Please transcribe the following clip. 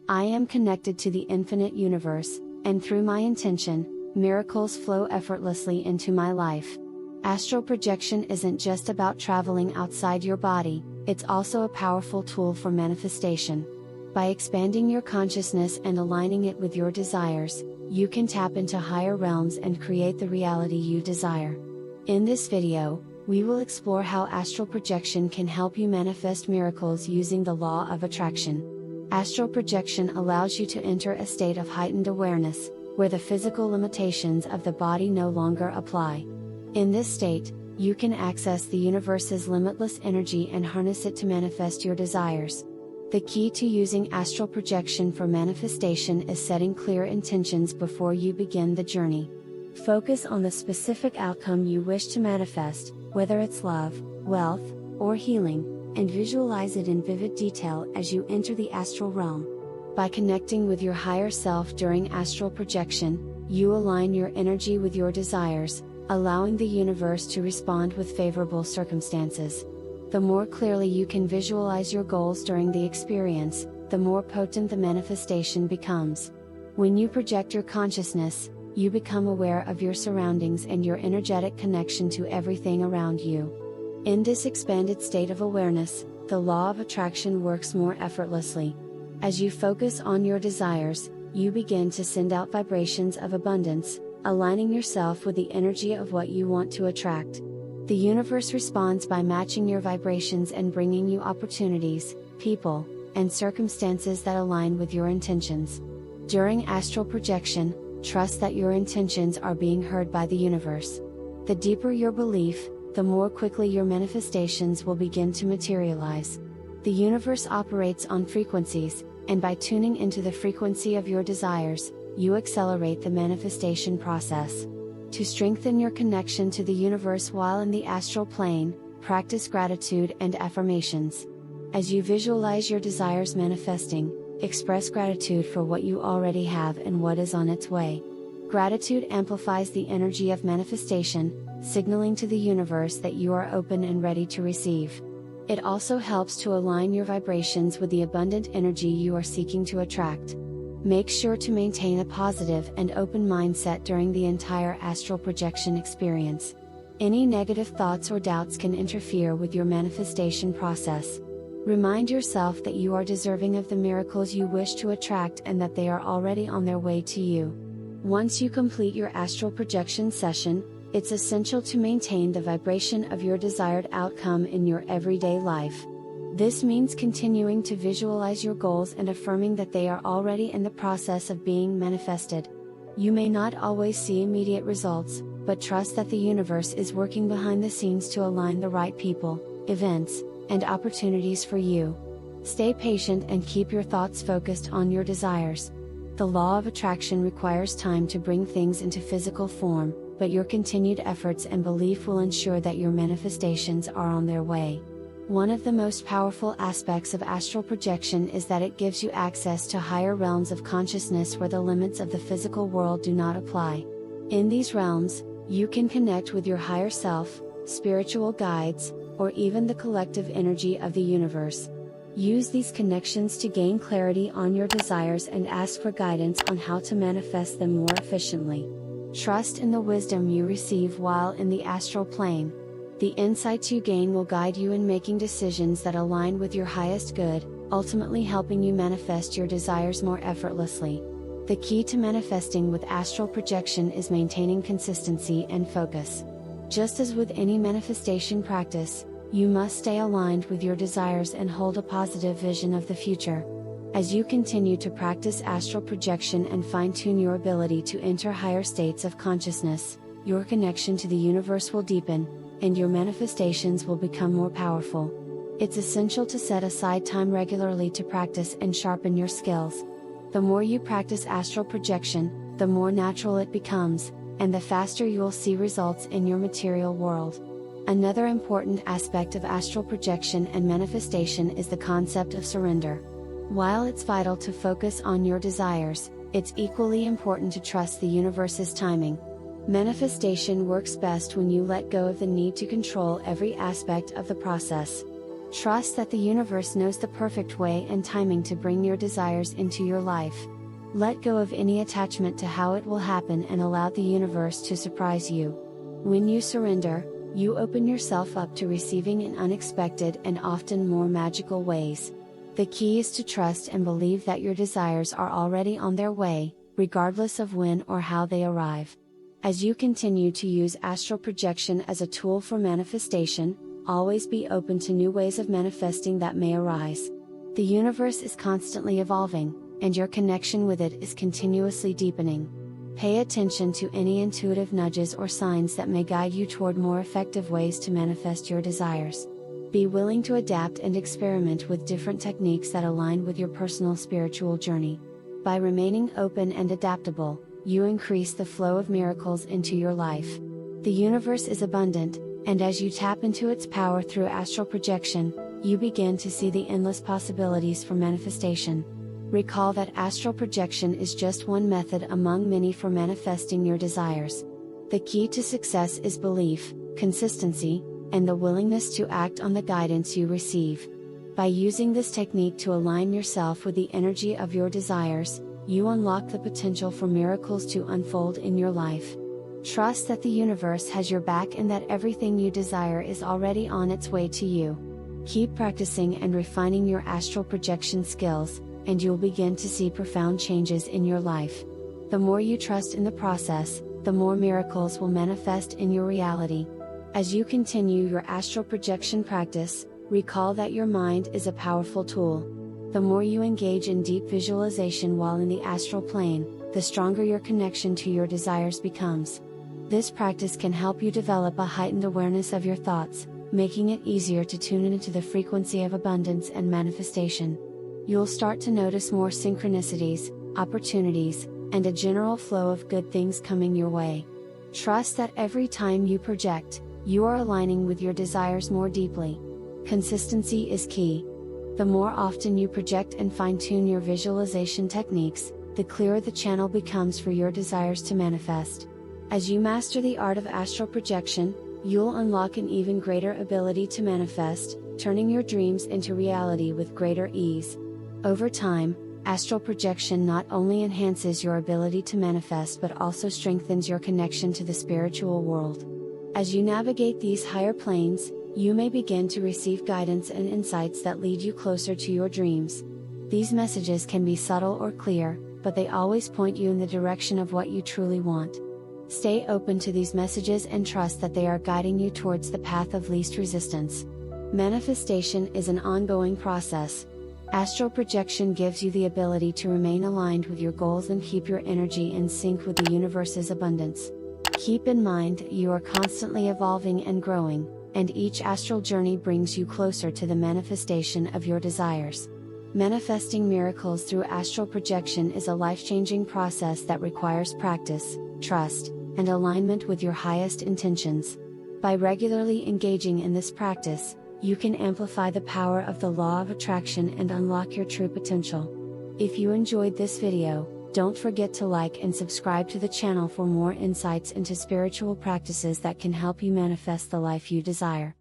I am connected to the infinite universe, and through my intention, miracles flow effortlessly into my life. Astral projection isn't just about traveling outside your body, it's also a powerful tool for manifestation. By expanding your consciousness and aligning it with your desires, you can tap into higher realms and create the reality you desire. In this video, we will explore how astral projection can help you manifest miracles using the law of attraction. Astral projection allows you to enter a state of heightened awareness, where the physical limitations of the body no longer apply. In this state, you can access the universe's limitless energy and harness it to manifest your desires. The key to using astral projection for manifestation is setting clear intentions before you begin the journey. Focus on the specific outcome you wish to manifest, whether it's love, wealth, or healing, and visualize it in vivid detail as you enter the astral realm. By connecting with your higher self during astral projection, you align your energy with your desires, allowing the universe to respond with favorable circumstances. The more clearly you can visualize your goals during the experience, the more potent the manifestation becomes. When you project your consciousness, you become aware of your surroundings and your energetic connection to everything around you. In this expanded state of awareness, the law of attraction works more effortlessly. As you focus on your desires, you begin to send out vibrations of abundance, aligning yourself with the energy of what you want to attract. The universe responds by matching your vibrations and bringing you opportunities, people, and circumstances that align with your intentions. During astral projection, trust that your intentions are being heard by the universe. The deeper your belief, the more quickly your manifestations will begin to materialize. The universe operates on frequencies, and by tuning into the frequency of your desires, you accelerate the manifestation process. To strengthen your connection to the universe while in the astral plane, practice gratitude and affirmations. As you visualize your desires manifesting, express gratitude for what you already have and what is on its way. Gratitude amplifies the energy of manifestation, signaling to the universe that you are open and ready to receive. It also helps to align your vibrations with the abundant energy you are seeking to attract. Make sure to maintain a positive and open mindset during the entire astral projection experience. Any negative thoughts or doubts can interfere with your manifestation process. Remind yourself that you are deserving of the miracles you wish to attract and that they are already on their way to you. Once you complete your astral projection session, it's essential to maintain the vibration of your desired outcome in your everyday life. This means continuing to visualize your goals and affirming that they are already in the process of being manifested. You may not always see immediate results, but trust that the universe is working behind the scenes to align the right people, events, and opportunities for you. Stay patient and keep your thoughts focused on your desires. The law of attraction requires time to bring things into physical form, but your continued efforts and belief will ensure that your manifestations are on their way. One of the most powerful aspects of astral projection is that it gives you access to higher realms of consciousness where the limits of the physical world do not apply. In these realms, you can connect with your higher self, spiritual guides, or even the collective energy of the universe. Use these connections to gain clarity on your desires and ask for guidance on how to manifest them more efficiently. Trust in the wisdom you receive while in the astral plane. The insights you gain will guide you in making decisions that align with your highest good, ultimately helping you manifest your desires more effortlessly. The key to manifesting with astral projection is maintaining consistency and focus. Just as with any manifestation practice, you must stay aligned with your desires and hold a positive vision of the future. As you continue to practice astral projection and fine-tune your ability to enter higher states of consciousness, your connection to the universe will deepen, and your manifestations will become more powerful. It's essential to set aside time regularly to practice and sharpen your skills. The more you practice astral projection, the more natural it becomes, and the faster you will see results in your material world. Another important aspect of astral projection and manifestation is the concept of surrender. While it's vital to focus on your desires, it's equally important to trust the universe's timing. Manifestation works best when you let go of the need to control every aspect of the process. Trust that the universe knows the perfect way and timing to bring your desires into your life. Let go of any attachment to how it will happen and allow the universe to surprise you. When you surrender, you open yourself up to receiving in unexpected and often more magical ways. The key is to trust and believe that your desires are already on their way, regardless of when or how they arrive. As you continue to use astral projection as a tool for manifestation, always be open to new ways of manifesting that may arise. The universe is constantly evolving, and your connection with it is continuously deepening. Pay attention to any intuitive nudges or signs that may guide you toward more effective ways to manifest your desires. Be willing to adapt and experiment with different techniques that align with your personal spiritual journey. By remaining open and adaptable, you increase the flow of miracles into your life. The universe is abundant, and as you tap into its power through astral projection, you begin to see the endless possibilities for manifestation. Recall that astral projection is just one method among many for manifesting your desires. The key to success is belief, consistency, and the willingness to act on the guidance you receive. By using this technique to align yourself with the energy of your desires, you unlock the potential for miracles to unfold in your life. Trust that the universe has your back and that everything you desire is already on its way to you. Keep practicing and refining your astral projection skills, and you'll begin to see profound changes in your life. The more you trust in the process, the more miracles will manifest in your reality. As you continue your astral projection practice, recall that your mind is a powerful tool. The more you engage in deep visualization while in the astral plane, the stronger your connection to your desires becomes. This practice can help you develop a heightened awareness of your thoughts, making it easier to tune into the frequency of abundance and manifestation. You'll start to notice more synchronicities, opportunities, and a general flow of good things coming your way. Trust that every time you project, you are aligning with your desires more deeply. Consistency is key. The more often you project and fine-tune your visualization techniques, the clearer the channel becomes for your desires to manifest. As you master the art of astral projection, you'll unlock an even greater ability to manifest, turning your dreams into reality with greater ease. Over time, astral projection not only enhances your ability to manifest but also strengthens your connection to the spiritual world. As you navigate these higher planes, you may begin to receive guidance and insights that lead you closer to your dreams. These messages can be subtle or clear, but they always point you in the direction of what you truly want. Stay open to these messages and trust that they are guiding you towards the path of least resistance. Manifestation is an ongoing process. Astral projection gives you the ability to remain aligned with your goals and keep your energy in sync with the universe's abundance. Keep in mind that you are constantly evolving and growing, and each astral journey brings you closer to the manifestation of your desires. Manifesting miracles through astral projection is a life-changing process that requires practice, trust, and alignment with your highest intentions. By regularly engaging in this practice, you can amplify the power of the law of attraction and unlock your true potential. If you enjoyed this video, don't forget to like and subscribe to the channel for more insights into spiritual practices that can help you manifest the life you desire.